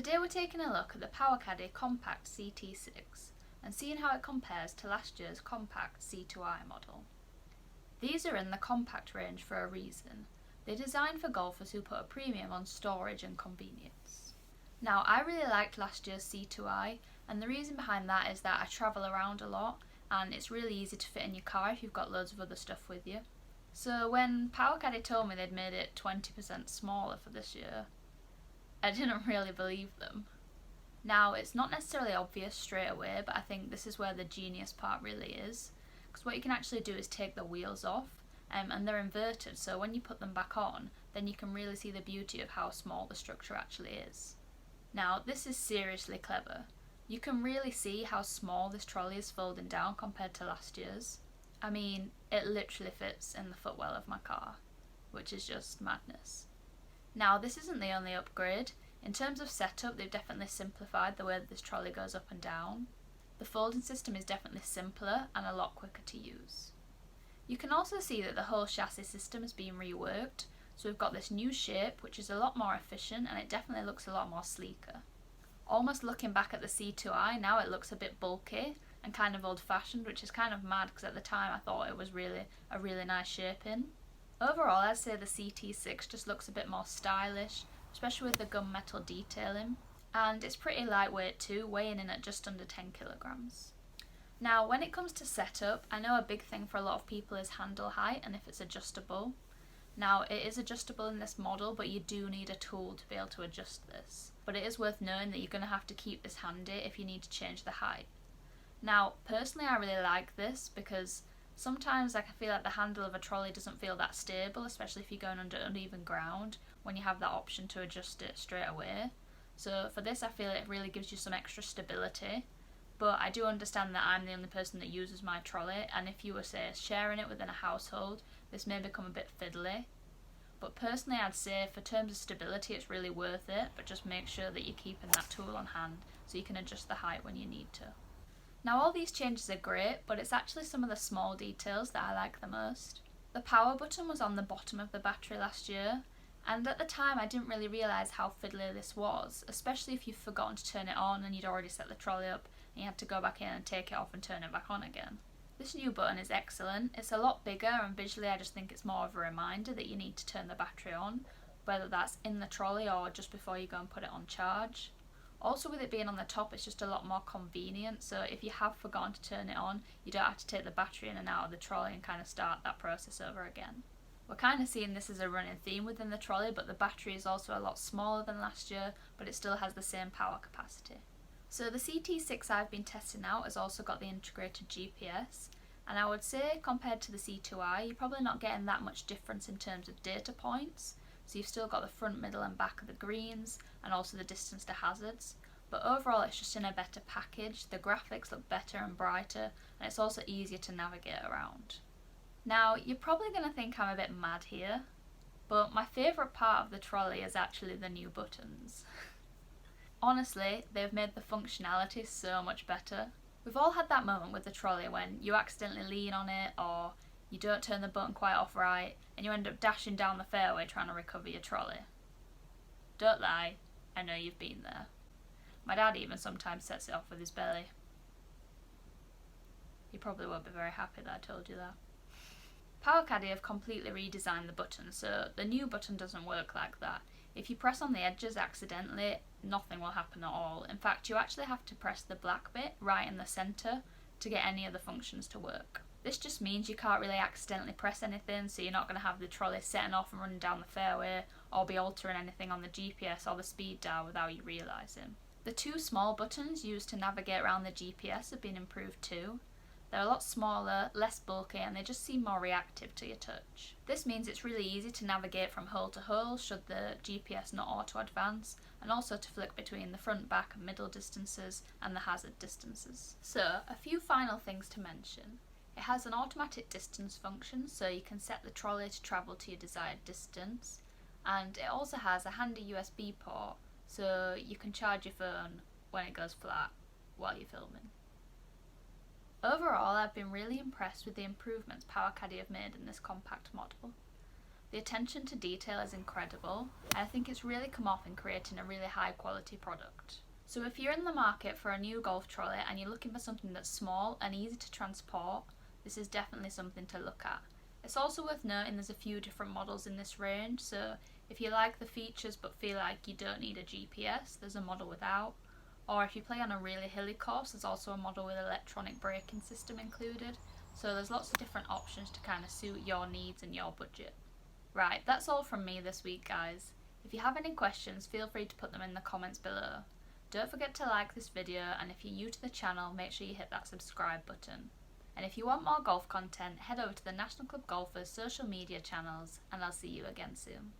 Today we're taking a look at the PowaKaddy Compact CT6 and seeing how it compares to last year's Compact C2i model. These are in the compact range for a reason. They're designed for golfers who put a premium on storage and convenience. Now, I really liked last year's C2i, and the reason behind that is that I travel around a lot and it's really easy to fit in your car if you've got loads of other stuff with you. So when PowaKaddy told me they'd made it 20% smaller for this year, I didn't really believe them. Now, it's not necessarily obvious straight away, but I think this is where the genius part really is, because what you can actually do is take the wheels off, and they're inverted, so when you put them back on, then you can really see the beauty of how small the structure actually is. Now, this is seriously clever. You can really see how small this trolley is folding down compared to last year's. I mean, it literally fits in the footwell of my car, which is just madness. Now, this isn't the only upgrade. In terms of setup, they've definitely simplified the way that this trolley goes up and down. The folding system is definitely simpler and a lot quicker to use. You can also see that the whole chassis system has been reworked, so we've got this new shape which is a lot more efficient and it definitely looks a lot more sleeker. Almost looking back at the C2i, now it looks a bit bulky and kind of old-fashioned, which is kind of mad because at the time I thought it was really a really nice shape in. Overall, I'd say the CT6 just looks a bit more stylish, especially with the gunmetal detailing, and it's pretty lightweight too, weighing in at just under 10 kilograms. Now, when it comes to setup, I know a big thing for a lot of people is handle height and if it's adjustable. Now, it is adjustable in this model, but you do need a tool to be able to adjust this. But it is worth knowing that you're going to have to keep this handy if you need to change the height. Now, personally, I really like this because sometimes I can feel like the handle of a trolley doesn't feel that stable, especially if you're going under uneven ground, when you have that option to adjust it straight away. So for this, I feel it really gives you some extra stability. But I do understand that I'm the only person that uses my trolley, and if you were, say, sharing it within a household, this may become a bit fiddly. But personally, I'd say for terms of stability, it's really worth it, but just make sure that you're keeping that tool on hand so you can adjust the height when you need to. Now, all these changes are great, but it's actually some of the small details that I like the most. The power button was on the bottom of the battery last year, and at the time I didn't really realise how fiddly this was, especially if you've forgotten to turn it on and you'd already set the trolley up and you had to go back in and take it off and turn it back on again. This new button is excellent. It's a lot bigger, and visually I just think it's more of a reminder that you need to turn the battery on, whether that's in the trolley or just before you go and put it on charge. Also, with it being on the top, it's just a lot more convenient, so if you have forgotten to turn it on, you don't have to take the battery in and out of the trolley and kind of start that process over again. We're kind of seeing this as a running theme within the trolley, but the battery is also a lot smaller than last year, but it still has the same power capacity. So the CT6 I've been testing out has also got the integrated GPS, and I would say compared to the C2i, you're probably not getting that much difference in terms of data points. So you've still got the front, middle and back of the greens, and also the distance to hazards. But overall it's just in a better package, the graphics look better and brighter, and it's also easier to navigate around. Now, you're probably going to think I'm a bit mad here, but my favourite part of the trolley is actually the new buttons. Honestly, they've made the functionality so much better. We've all had that moment with the trolley when you accidentally lean on it, or you don't turn the button quite off right, and you end up dashing down the fairway trying to recover your trolley. Don't lie, I know you've been there. My dad even sometimes sets it off with his belly. You probably won't be very happy that I told you that. PowaKaddy have completely redesigned the button, so the new button doesn't work like that. If you press on the edges accidentally, nothing will happen at all. In fact, you actually have to press the black bit right in the centre to get any of the functions to work. This just means you can't really accidentally press anything, so you're not going to have the trolley setting off and running down the fairway, or be altering anything on the GPS or the speed dial without you realising. The two small buttons used to navigate around the GPS have been improved too. They're a lot smaller, less bulky, and they just seem more reactive to your touch. This means it's really easy to navigate from hole to hole should the GPS not auto-advance, and also to flick between the front, back and middle distances and the hazard distances. So, a few final things to mention. It has an automatic distance function, so you can set the trolley to travel to your desired distance, and it also has a handy USB port, so you can charge your phone when it goes flat while you're filming. Overall, I've been really impressed with the improvements PowaKaddy have made in this compact model. The attention to detail is incredible, and I think it's really come off in creating a really high quality product. So if you're in the market for a new golf trolley and you're looking for something that's small and easy to transport, this is definitely something to look at. It's also worth noting there's a few different models in this range, so if you like the features but feel like you don't need a GPS, there's a model without. Or if you play on a really hilly course, there's also a model with electronic braking system included. So there's lots of different options to kind of suit your needs and your budget. Right, that's all from me this week, guys. If you have any questions, feel free to put them in the comments below. Don't forget to like this video, and if you're new to the channel, make sure you hit that subscribe button. And if you want more golf content, head over to the National Club Golfers social media channels, and I'll see you again soon.